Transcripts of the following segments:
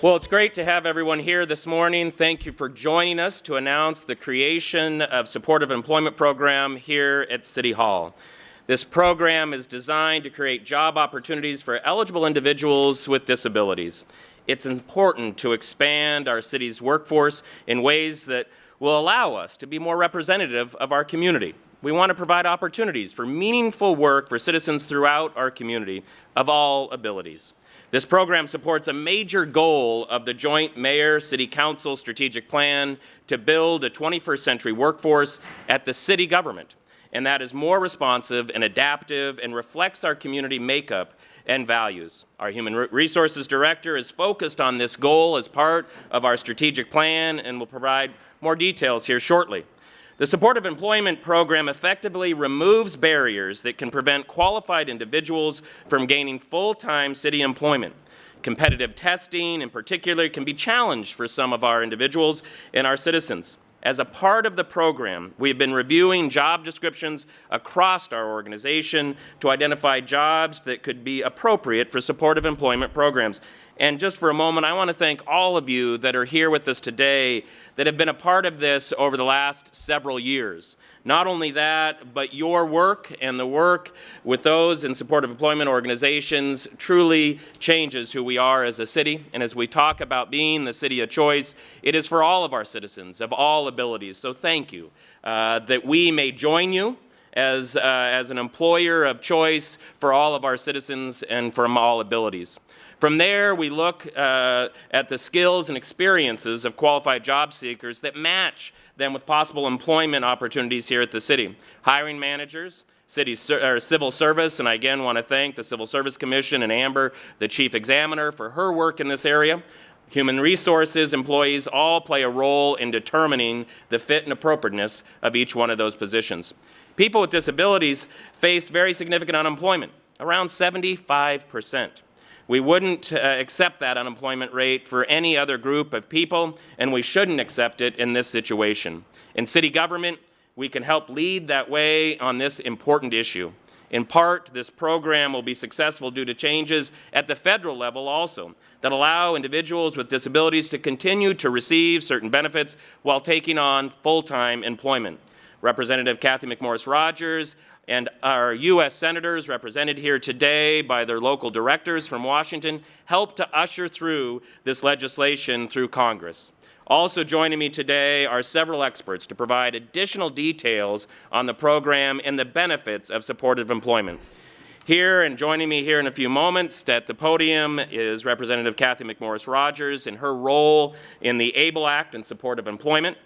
Well, it's great to have everyone here this morning. Thank you for joining us to announce the creation of Supportive Employment Program here at City Hall. This program is designed to create job opportunities for eligible individuals with disabilities. It's important to expand our city's workforce in ways that will allow us to be more representative of our community. We want to provide opportunities for meaningful work for citizens throughout our community of all abilities. This program supports a major goal of the joint Mayor-City Council strategic plan to build a 21st century workforce at the city government, and that is more responsive and adaptive and reflects our community makeup and values. Our Human Resources Director is focused on this goal as part of our strategic plan and will provide more details here shortly. The Supportive Employment Program effectively removes barriers that can prevent qualified individuals from gaining full-time city employment. Competitive testing, in particular, can be challenged for some of our individuals and our citizens. As a part of the program, we have been reviewing job descriptions across our organization to identify jobs that could be appropriate for supportive employment programs. And just for a moment, I want to thank all of you that are here with us today that have been a part of this over the last several years. Not only that, but your work and the work with those in supportive employment organizations truly changes who we are as a city. And as we talk about being the city of choice, it is for all of our citizens of all abilities. So thank you that we may join you as an employer of choice for all of our citizens and from all abilities. From there, we look at the skills and experiences of qualified job seekers that match them with possible employment opportunities here at the city. Hiring managers, civil service, and I again want to thank the Civil Service Commission and Amber, the Chief Examiner, for her work in this area. Human resources employees all play a role in determining the fit and appropriateness of each one of those positions. People with disabilities face very significant unemployment, around 75%. We wouldn't accept that unemployment rate for any other group of people, and we shouldn't accept it in this situation. In city government, we can help lead that way on this important issue. In part, this program will be successful due to changes at the federal level also that allow individuals with disabilities to continue to receive certain benefits while taking on full-time employment. Representative Kathy McMorris-Rodgers and our U.S. Senators represented here today by their local directors from Washington helped to usher through this legislation through Congress. Also joining me today are several experts to provide additional details on the program and the benefits of supportive employment. Here and joining me here in a few moments at the podium is Representative Kathy McMorris-Rodgers in her role in the ABLE Act in support of employment,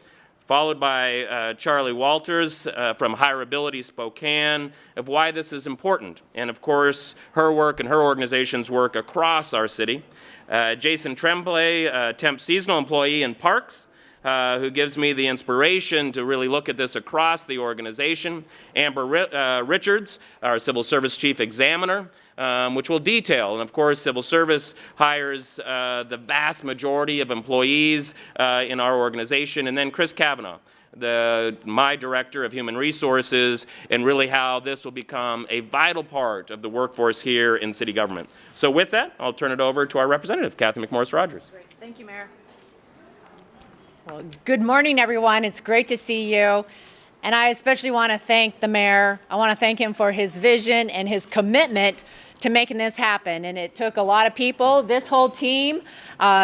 followed by Charlie Walters from Remarkably Spokane of why this is important, and of course her work and her organization's work across our city. Jason Tremblay, temp seasonal employee in Parks, who gives me the inspiration to really look at this across the organization. Amber Richards, our Civil Service Chief Examiner, which will detail, and of course Civil Service hires the vast majority of employees in our organization, and then Chris Kavanaugh, my Director of Human Resources, and really how this will become a vital part of the workforce here in city government. So with that, I'll turn it over to our representative, Kathy McMorris-Rodgers. Great. Thank you, Mayor. Well, good morning, everyone. It's great to see you. And I especially want to thank the mayor. I want to thank him for his vision and his commitment to making this happen. And it took a lot of people, this whole team,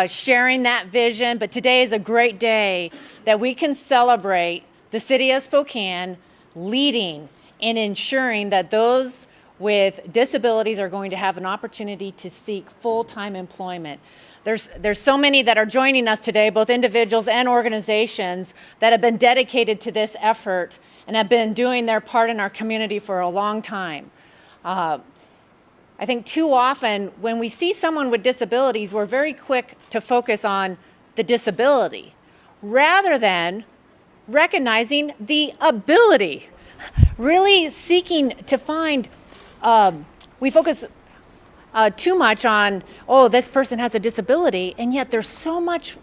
sharing that vision. But today is a great day that we can celebrate the City of Spokane leading in ensuring that those with disabilities are going to have an opportunity to seek full-time employment. There's so many that are joining us today, both individuals and organizations, that have been dedicated to this effort and have been doing their part in our community for a long time. I think too often when we see someone with disabilities, we're very quick to focus on the disability rather than recognizing the ability, really seeking to find, we focus too much on, oh, this person has a disability, and yet there's so much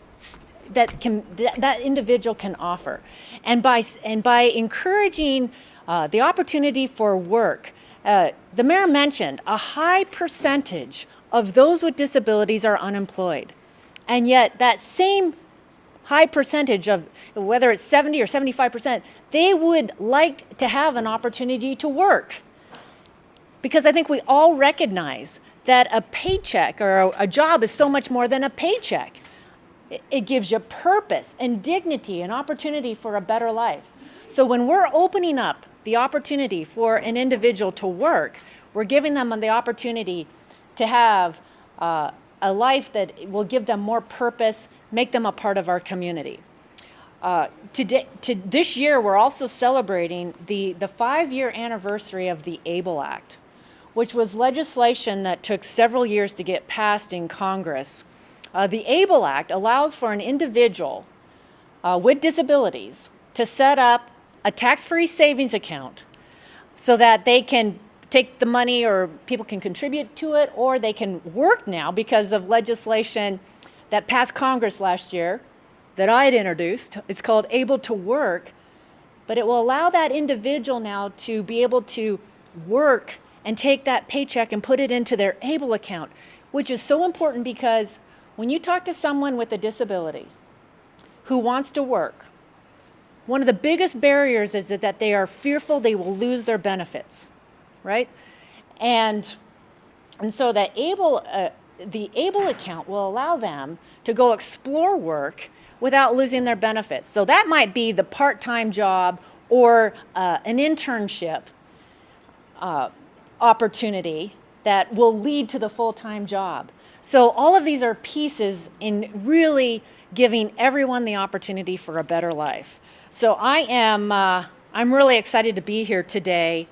that individual can offer. And by encouraging the opportunity for work, the mayor mentioned a high percentage of those with disabilities are unemployed. And yet that same high percentage of, whether it's 70 or 75%, they would like to have an opportunity to work. Because I think we all recognize that a paycheck or a job is so much more than a paycheck. It gives you purpose and dignity and opportunity for a better life. So when we're opening up the opportunity for an individual to work, we're giving them the opportunity to have a life that will give them more purpose, make them a part of our community. This year, we're also celebrating the 5-year anniversary of the ABLE Act, which was legislation that took several years to get passed in Congress. The ABLE Act allows for an individual with disabilities to set up a tax-free savings account so that they can take the money, or people can contribute to it, or they can work now because of legislation that passed Congress last year that I had introduced. It's called Able to Work, but it will allow that individual now to be able to work and take that paycheck and put it into their ABLE account, which is so important because when you talk to someone with a disability who wants to work, one of the biggest barriers is that they are fearful they will lose their benefits, right? And so the ABLE account will allow them to go explore work without losing their benefits. So that might be the part-time job or an internship opportunity that will lead to the full-time job. So all of these are pieces in really giving everyone the opportunity for a better life. So I'm really excited to be here today.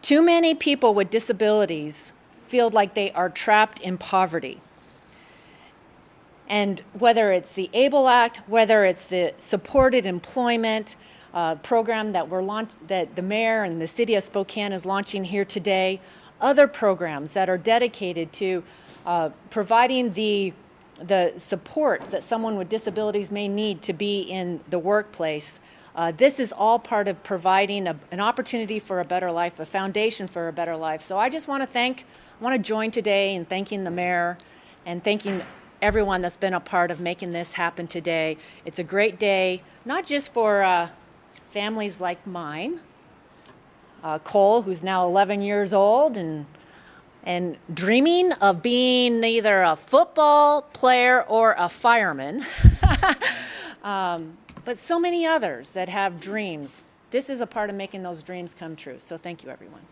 Too many people with disabilities feel like they are trapped in poverty. And whether it's the ABLE Act, whether it's the supported employment program that the mayor and the City of Spokane is launching here today, other programs that are dedicated to providing the supports that someone with disabilities may need to be in the workplace. This is all part of providing an opportunity for a better life, a foundation for a better life. So I just want to join today in thanking the mayor and thanking everyone that's been a part of making this happen today. It's a great day, not just for families like mine, Cole, who's now 11 years old and dreaming of being either a football player or a fireman, but so many others that have dreams. This is a part of making those dreams come true. So thank you, everyone.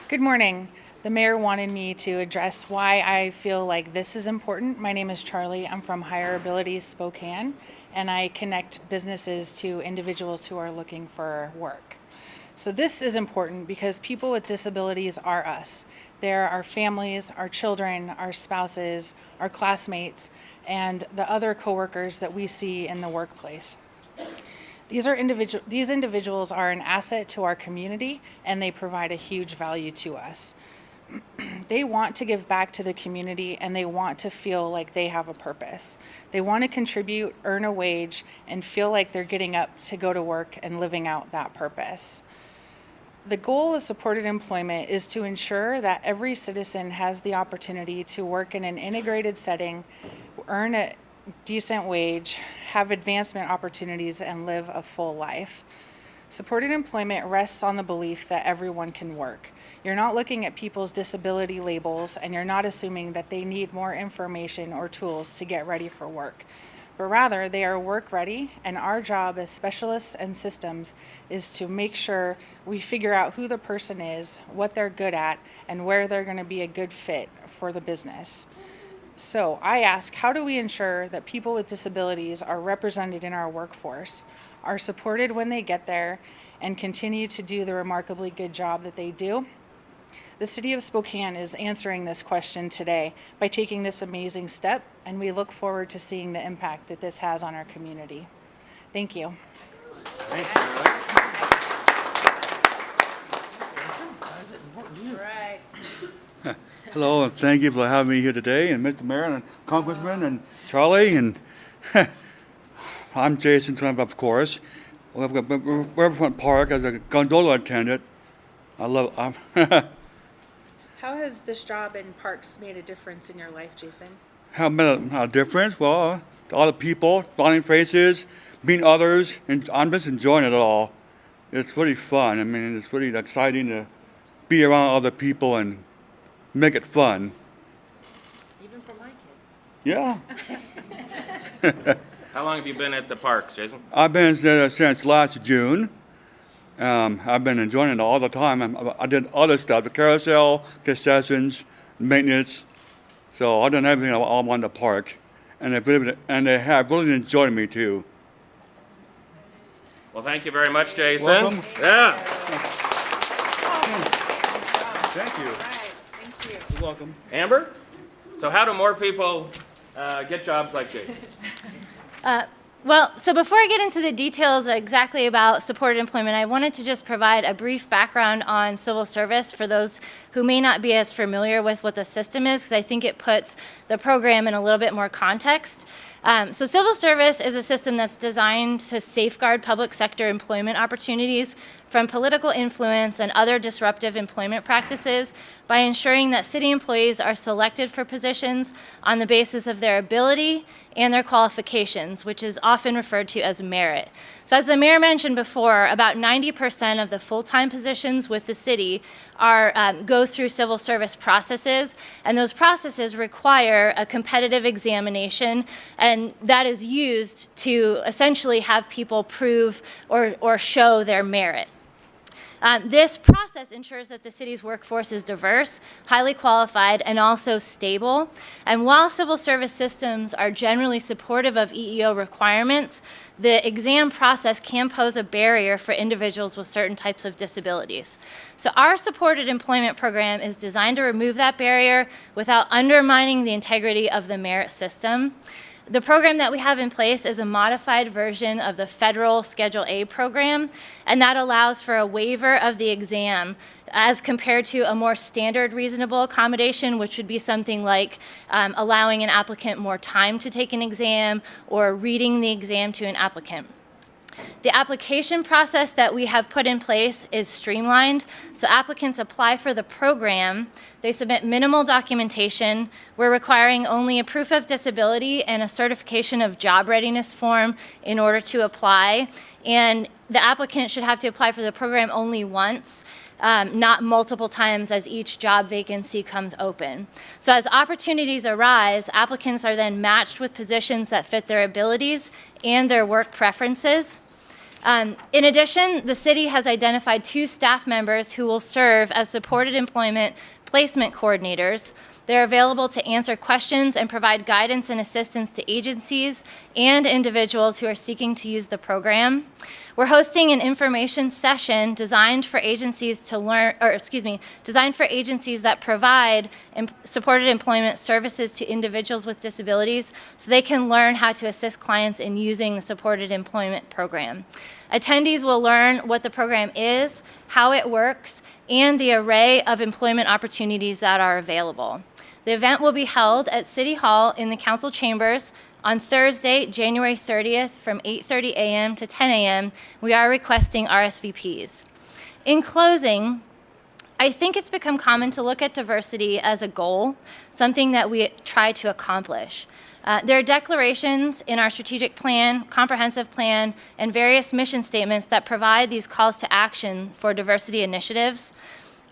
Good morning. The mayor wanted me to address why I feel like this is important. My name is Charlie. I'm from Remarkably, Spokane, and I connect businesses to individuals who are looking for work. So this is important because people with disabilities are us. They're our families, our children, our spouses, our classmates, and the other coworkers that we see in the workplace. These individuals are an asset to our community, and they provide a huge value to us. They want to give back to the community, and they want to feel like they have a purpose. They want to contribute, earn a wage, and feel like they're getting up to go to work and living out that purpose. The goal of supported employment is to ensure that every citizen has the opportunity to work in an integrated setting, earn a decent wage, have advancement opportunities, and live a full life. Supported employment rests on the belief that everyone can work. You're not looking at people's disability labels, and you're not assuming that they need more information or tools to get ready for work. But rather, they are work ready, and our job as specialists and systems is to make sure we figure out who the person is, what they're good at, and where they're going to be a good fit for the business. So I ask, how do we ensure that people with disabilities are represented in our workforce, are supported when they get there, and continue to do the remarkably good job that they do? The City of Spokane is answering this question today by taking this amazing step, and we look forward to seeing the impact that this has on our community. Thank you. Right. Hello, and thank you for having me here today, and Mr. Mayor and Congressman and Charlie, and I'm Jason Trump, of course. We've got Riverfront Park as a gondola attendant. How has this job in parks made a difference in your life, Jason? How made a difference? Well, all the people, smiling faces, meeting others, and I'm just enjoying it all. It's really fun. I mean, it's really exciting to be around other people and make it fun. Even for my kids. Yeah. How long have you been at the parks, Jason? I've been there since last June. I've been enjoying it all the time. I did other stuff, the carousel, concessions, maintenance. So I've done everything all on the park. And they have really enjoyed me too. Well, thank you very much, Jason. Welcome. Yeah. Thank you. Thank you. You're welcome. Amber? So how do more people get jobs like Jason? Well, so before I get into the details exactly about supported employment, I wanted to just provide a brief background on civil service for those who may not be as familiar with what the system is, because I think it puts the program in a little bit more context. So civil service is a system that's designed to safeguard public sector employment opportunities from political influence and other disruptive employment practices by ensuring that city employees are selected for positions on the basis of their ability and their qualifications, which is often referred to as merit. So as the mayor mentioned before, about 90% of the full-time positions with the city go through civil service processes, and those processes require a competitive examination, and that is used to essentially have people prove or show their merit. This process ensures that the city's workforce is diverse, highly qualified, and also stable. And while civil service systems are generally supportive of EEO requirements, the exam process can pose a barrier for individuals with certain types of disabilities. So our supported employment program is designed to remove that barrier without undermining the integrity of the merit system. The program that we have in place is a modified version of the federal Schedule A program, and that allows for a waiver of the exam as compared to a more standard reasonable accommodation, which would be something like allowing an applicant more time to take an exam or reading the exam to an applicant. The application process that we have put in place is streamlined. So applicants apply for the program, they submit minimal documentation. We're requiring only a proof of disability and a certification of job readiness form in order to apply. And the applicant should have to apply for the program only once, not multiple times as each job vacancy comes open. So as opportunities arise, applicants are then matched with positions that fit their abilities and their work preferences. In addition, the city has identified 2 staff members who will serve as supported employment placement coordinators. They're available to answer questions and provide guidance and assistance to agencies and individuals who are seeking to use the program. We're hosting an information session designed for agencies that provide supported employment services to individuals with disabilities so they can learn how to assist clients in using the supported employment program. Attendees will learn what the program is, how it works, and the array of employment opportunities that are available. The event will be held at City Hall in the council chambers on Thursday, January 30th from 8:30 a.m. to 10 a.m. We are requesting RSVPs. In closing, I think it's become common to look at diversity as a goal, something that we try to accomplish. There are declarations in our strategic plan, comprehensive plan, and various mission statements that provide these calls to action for diversity initiatives.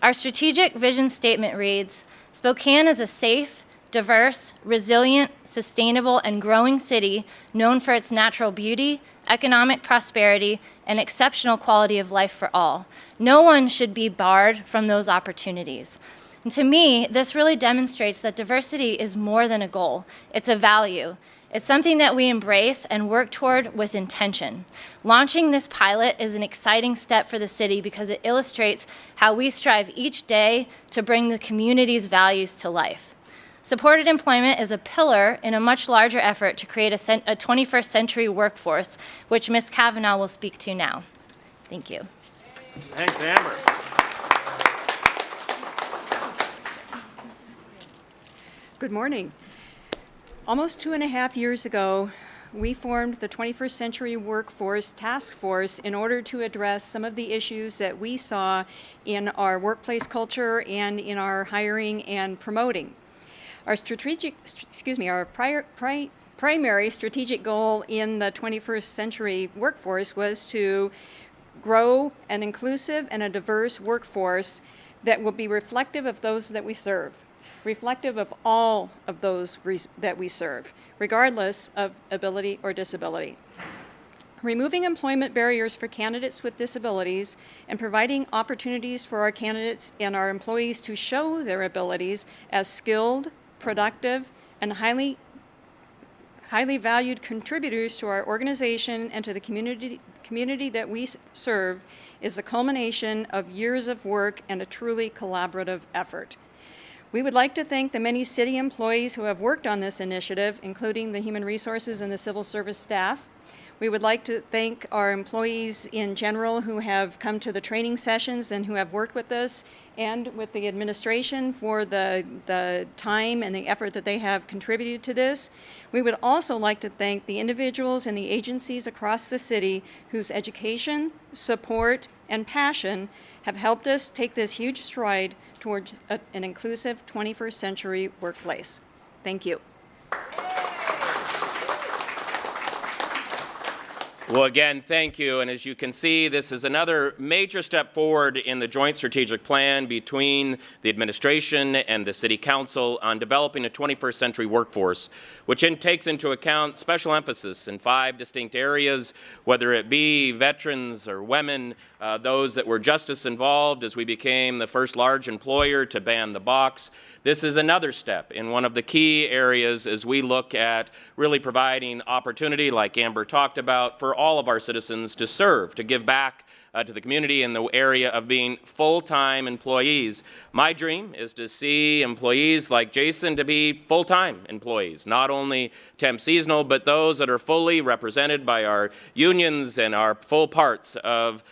Our strategic vision statement reads, "Spokane is a safe, diverse, resilient, sustainable, and growing city known for its natural beauty, economic prosperity, and exceptional quality of life for all. No one should be barred from those opportunities." And to me, this really demonstrates that diversity is more than a goal. It's a value. It's something that we embrace and work toward with intention. Launching this pilot is an exciting step for the city because it illustrates how we strive each day to bring the community's values to life. Supported employment is a pillar in a much larger effort to create a 21st century workforce, which Ms. Kavanaugh will speak to now. Thank you. Thanks, Amber. Good morning. Almost 2.5 years ago, we formed the 21st Century Workforce Task Force in order to address some of the issues that we saw in our workplace culture and in our hiring and promoting. Our primary strategic goal in the 21st century workforce was to grow an inclusive and a diverse workforce that will be reflective of those that we serve, reflective of all of those that we serve, regardless of ability or disability. Removing employment barriers for candidates with disabilities and providing opportunities for our candidates and our employees to show their abilities as skilled, productive, and highly valued contributors to our organization and to the community that we serve is the culmination of years of work and a truly collaborative effort. We would like to thank the many city employees who have worked on this initiative, including the human resources and the civil service staff. We would like to thank our employees in general who have come to the training sessions and who have worked with us and with the administration for the time and the effort that they have contributed to this. We would also like to thank the individuals and the agencies across the city whose education, support, and passion have helped us take this huge stride towards an inclusive 21st century workplace. Thank you. Well, again, thank you. And as you can see, this is another major step forward in the joint strategic plan between the administration and the City Council on developing a 21st century workforce, which takes into account special emphasis in 5 distinct areas, whether it be veterans or women, those that were justice involved as we became the first large employer to ban the box. This is another step in one of the key areas as we look at really providing opportunity, like Amber talked about, for all of our citizens to serve, to give back to the community in the area of being full-time employees. My dream is to see employees like Jason to be full-time employees, not only temp seasonal, but those that are fully represented by our unions and our full parts of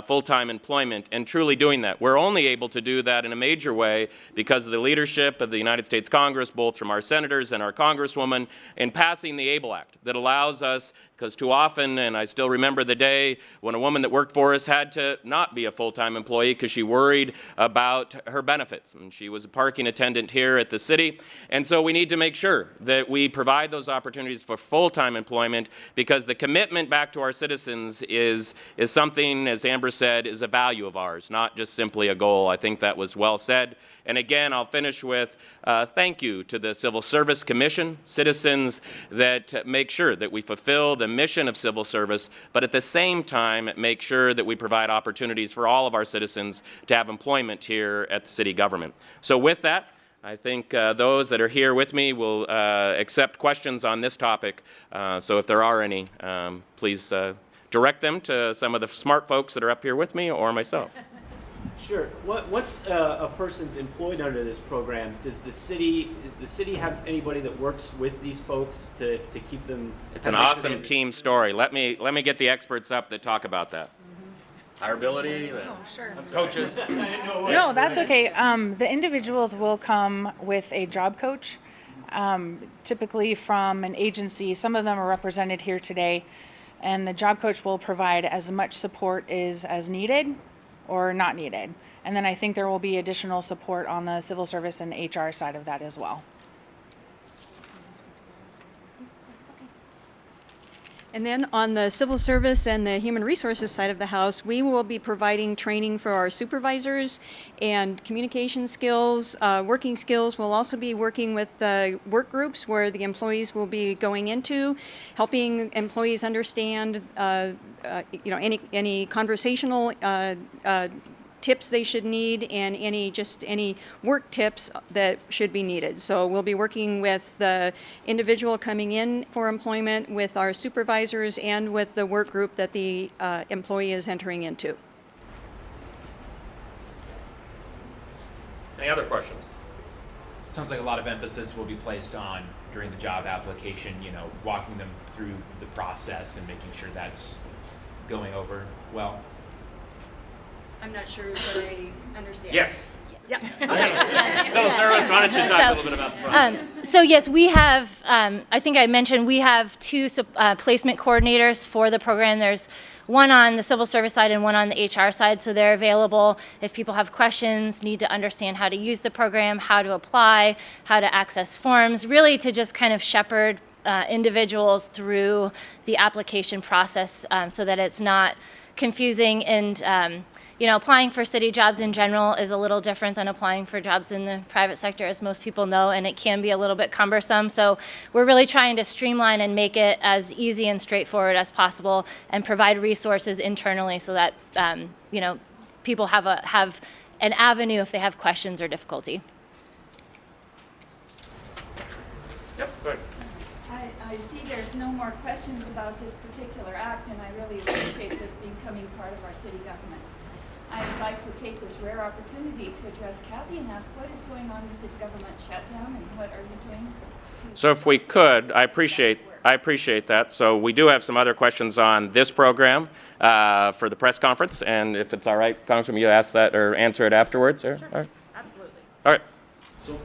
full-time employment, and truly doing that. We're only able to do that in a major way because of the leadership of the United States Congress, both from our senators and our congresswoman, in passing the ABLE Act that allows us, because too often, and I still remember the day when a woman that worked for us had to not be a full-time employee because she worried about her benefits. And she was a parking attendant here at the city. And so we need to make sure that we provide those opportunities for full-time employment, because the commitment back to our citizens is something, as Amber said, is a value of ours, not just simply a goal. I think that was well said. And again, I'll finish with thank you to the Civil Service Commission, citizens that make sure that we fulfill the mission of civil service, but at the same time make sure that we provide opportunities for all of our citizens to have employment here at the city government. So with that, I think those that are here with me will accept questions on this topic. So if there are any, please direct them to some of the smart folks that are up here with me or myself. Sure. What's a person's employed under this program? Does the city have anybody that works with these folks to keep them? It's an awesome team story. Let me get the experts up that talk about that. Hireability, coaches. No, that's okay. The individuals will come with a job coach, typically from an agency. Some of them are represented here today, and the job coach will provide as much support as needed or not needed. And then I think there will be additional support on the civil service and HR side of that as well. And then on the civil service and the human resources side of the house, we will be providing training for our supervisors and communication skills, working skills. We'll also be working with the work groups where the employees will be going into, helping employees understand any conversational tips they should need and any work tips that should be needed. So we'll be working with the individual coming in for employment, with our supervisors, and with the work group that the employee is entering into. Any other questions? Sounds like a lot of emphasis will be placed on, during the job application, walking them through the process and making sure that's going over well. I'm not sure that I understand. Yes. Civil service, why don't you talk a little bit about the program? So yes, we have, I think I mentioned, we have two placement coordinators for the program. There's one on the civil service side and one on the HR side, so they're available if people have questions, need to understand how to use the program, how to apply, how to access forms, really to just kind of shepherd individuals through the application process so that it's not confusing. And applying for city jobs in general is a little different than applying for jobs in the private sector, as most people know, and it can be a little bit cumbersome. So we're really trying to streamline and make it as easy and straightforward as possible and provide resources internally so that, people have an avenue if they have questions or difficulty. Yep, go ahead. I see there's no more questions about this particular act, and I really appreciate this becoming part of our city government. I'd like to take this rare opportunity to address Kathy and ask what is going on with the government shutdown and what are you doing to... So if we could, I appreciate that. So we do have some other questions on this program for the press conference, and if it's all right, Congresswoman, you ask that or answer it afterwards? Or? Sure, all right. absolutely. All right. So,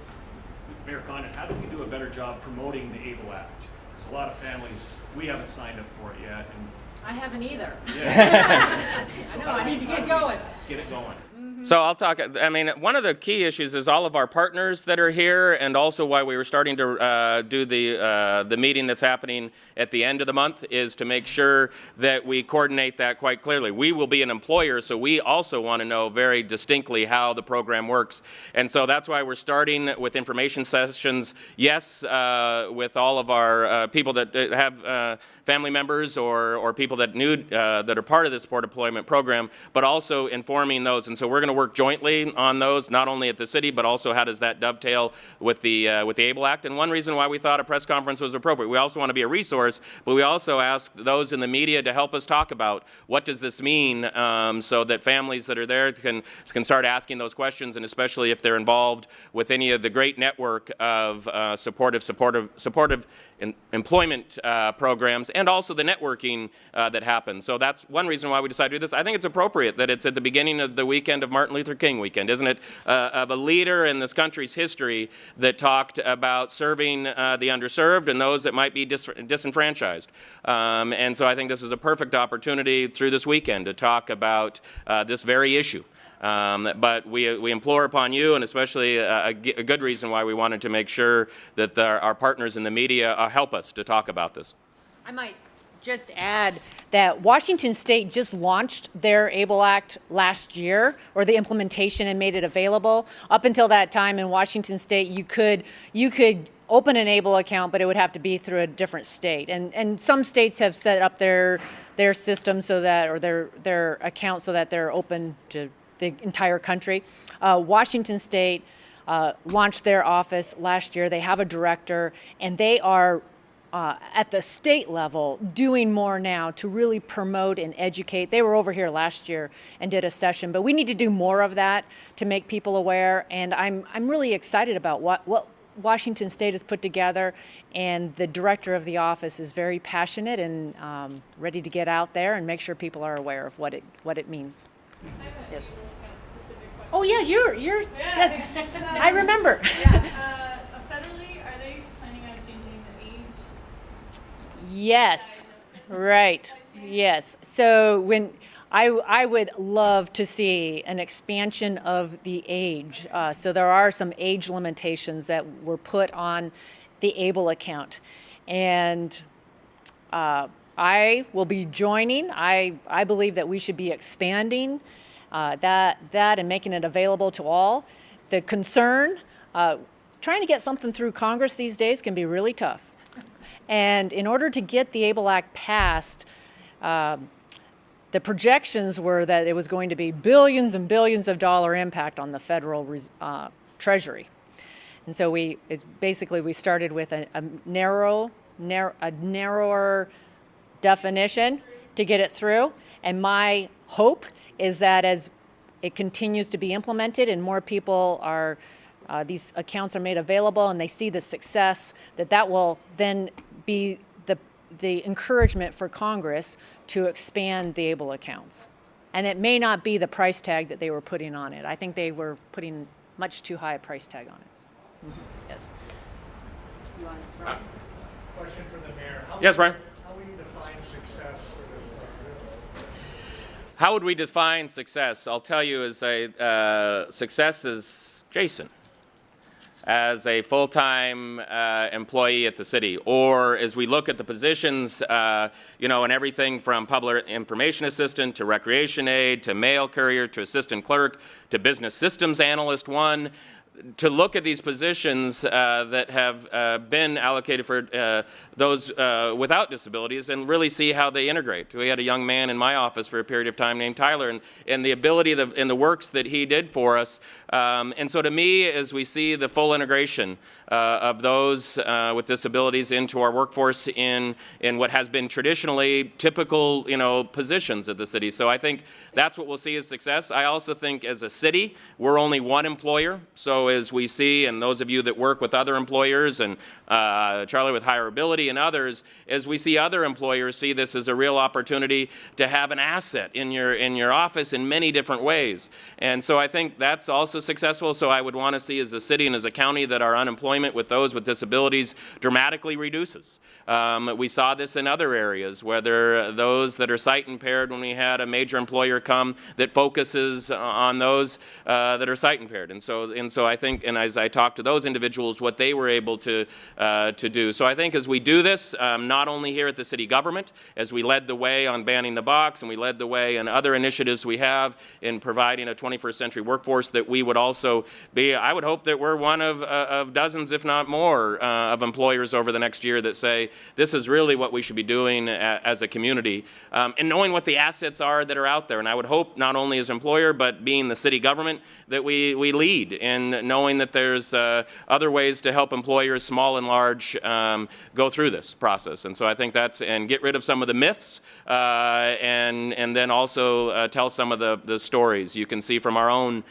Mayor Condon, how do we do a better job promoting the ABLE Act? There's a lot of families, we haven't signed up for it yet. And I haven't either. yeah. I know, I need to get going. Get it going. So I'll talk, one of the key issues is all of our partners that are here, and also why we were starting to do the meeting that's happening at the end of the month is to make sure that we coordinate that quite clearly. We will be an employer, so we also want to know very distinctly how the program works. And so that's why we're starting with information sessions, yes, with all of our people that have family members or people that that are part of the support employment program, but also informing those. And so we're going to work jointly on those, not only at the city, but also how does that dovetail with the ABLE Act. And one reason why we thought a press conference was appropriate, we also want to be a resource, but we also ask those in the media to help us talk about what does this mean, so that families that are there can start asking those questions, and especially if they're involved with any of the great network of supportive employment programs, and also the networking that happens. So that's one reason why we decided to do this. I think it's appropriate that it's at the beginning of the weekend of Martin Luther King weekend, isn't it? Of a leader in this country's history that talked about serving the underserved and those that might be disenfranchised. And so I think this is a perfect opportunity through this weekend to talk about this very issue. But we implore upon you, and especially a good reason why we wanted to make sure that our partners in the media help us to talk about this. I might just add that Washington State just launched their ABLE Act last year, or the implementation, and made it available. Up until that time in Washington State, you could open an ABLE account, but it would have to be through a different state. And some states have set up their system so that, or their account so that they're open to the entire country. Washington State launched their office last year. They have a director, and they are at the state level doing more now to really promote and educate. They were over here last year and did a session, but we need to do more of that to make people aware. And I'm really excited about what Washington State has put together, and the director of the office is very passionate and ready to get out there and make sure people are aware of what it means. Yes. Oh yeah, you're. Yes, I remember. Federally, are they planning on changing the age? Yes, right. Yes. So when I would love to see an expansion of the age. So there are some age limitations that were put on the ABLE account, and I will be joining. I believe that we should be expanding that and making it available to all. The concern, trying to get something through Congress these days can be really tough. And in order to get the ABLE Act passed, the projections were that it was going to be billions and billions of dollar impact on the federal treasury. And so we started with a narrower definition to get it through. And my hope is that as it continues to be implemented and more people are, these accounts are made available and they see the success, that will then be the encouragement for Congress to expand the ABLE accounts. And it may not be the price tag that they were putting on it. I think they were putting much too high a price tag on it. Yes. Question for the mayor. Yes, Brian? How would you define success for this program? How would we define success? I'll tell you, success is Jason as a full-time employee at the city, or as we look at the positions, and everything from public information assistant to recreation aide to mail courier to assistant clerk to business systems analyst one, to look at these positions that have been allocated for those without disabilities and really see how they integrate. We had a young man in my office for a period of time named Tyler, and the ability and the works that he did for us. And so to me, as we see the full integration of those with disabilities into our workforce in what has been traditionally typical, positions at the city. So I think that's what we'll see as success. I also think as a city, we're only one employer. So as we see, and those of you that work with other employers, and Charlie with Hireability and others, as we see other employers see this as a real opportunity to have an asset in your office in many different ways. And so I think that's also successful. So I would want to see as a city and as a county that our unemployment with those with disabilities dramatically reduces. We saw this in other areas, whether those that are sight impaired, when we had a major employer come that focuses on those that are sight impaired. And so I think, and as I talked to those individuals, what they were able to do. So I think as we do this, not only here at the city government, as we led the way on banning the box, and we led the way in other initiatives we have in providing a 21st century workforce, that we would also be, I would hope that we're one of dozens, if not more, of employers over the next year that say, this is really what we should be doing as a community, and knowing what the assets are that are out there. And I would hope not only as employer, but being the city government, that we lead in knowing that there's other ways to help employers, small and large, go through this process. And so I think and get rid of some of the myths, and then also tell some of the stories. You can see from our own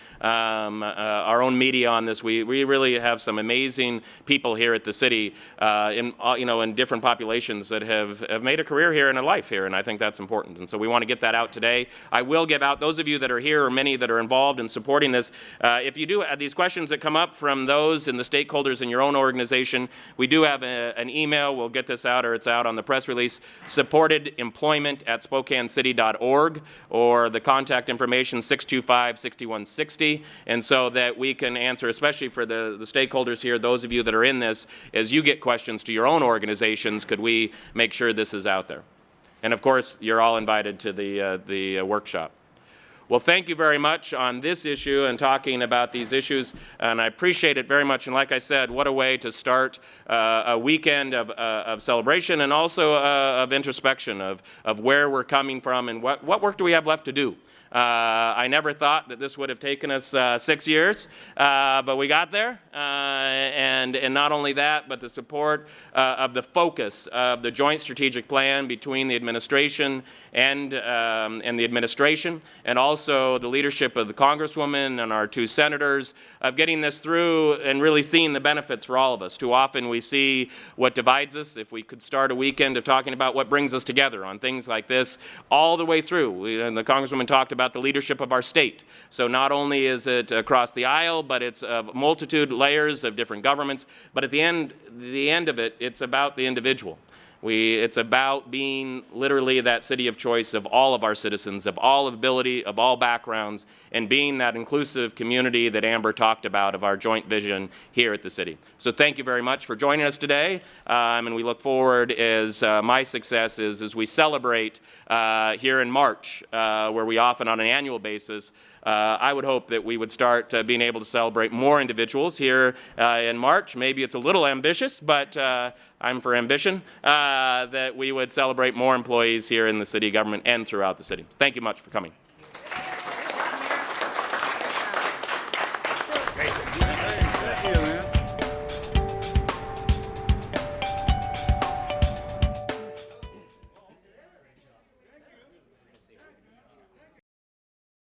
media on this, we really have some amazing people here at the city, in different populations that have made a career here and a life here, and I think that's important. And so we want to get that out today. I will give out, those of you that are here, or many that are involved in supporting this, if you do have these questions that come up from those and the stakeholders in your own organization, we do have an email. We'll get this out, or it's out on the press release, supportedemployment@spokanecity.org, or the contact information 625-6160, and so that we can answer, especially for the stakeholders here, those of you that are in this, as you get questions to your own organizations, could we make sure this is out there? And of course, you're all invited to the workshop. Well, thank you very much on this issue and talking about these issues, and I appreciate it very much. And like I said, what a way to start a weekend of celebration, and also of introspection of where we're coming from and what work do we have left to do. I never thought that this would have taken us 6 years, but we got there. And not only that, but the support of the focus of the joint strategic plan between the administration and the administration, and also the leadership of the Congresswoman and our 2 senators, of getting this through and really seeing the benefits for all of us. Too often we see what divides us. If we could start a weekend of talking about what brings us together on things like this all the way through. And the Congresswoman talked about the leadership of our state. So not only is it across the aisle, but it's of multitude layers of different governments. But at the end of it, it's about the individual. It's about being literally that city of choice of all of our citizens, of all ability, of all backgrounds, and being that inclusive community that Amber talked about of our joint vision here at the city. So thank you very much for joining us today, and we look forward, as my success is, as we celebrate here in March, where we often on an annual basis, I would hope that we would start being able to celebrate more individuals here in March. Maybe it's a little ambitious, but I'm for ambition, that we would celebrate more employees here in the city government and throughout the city. Thank you much for coming. Thank you, man.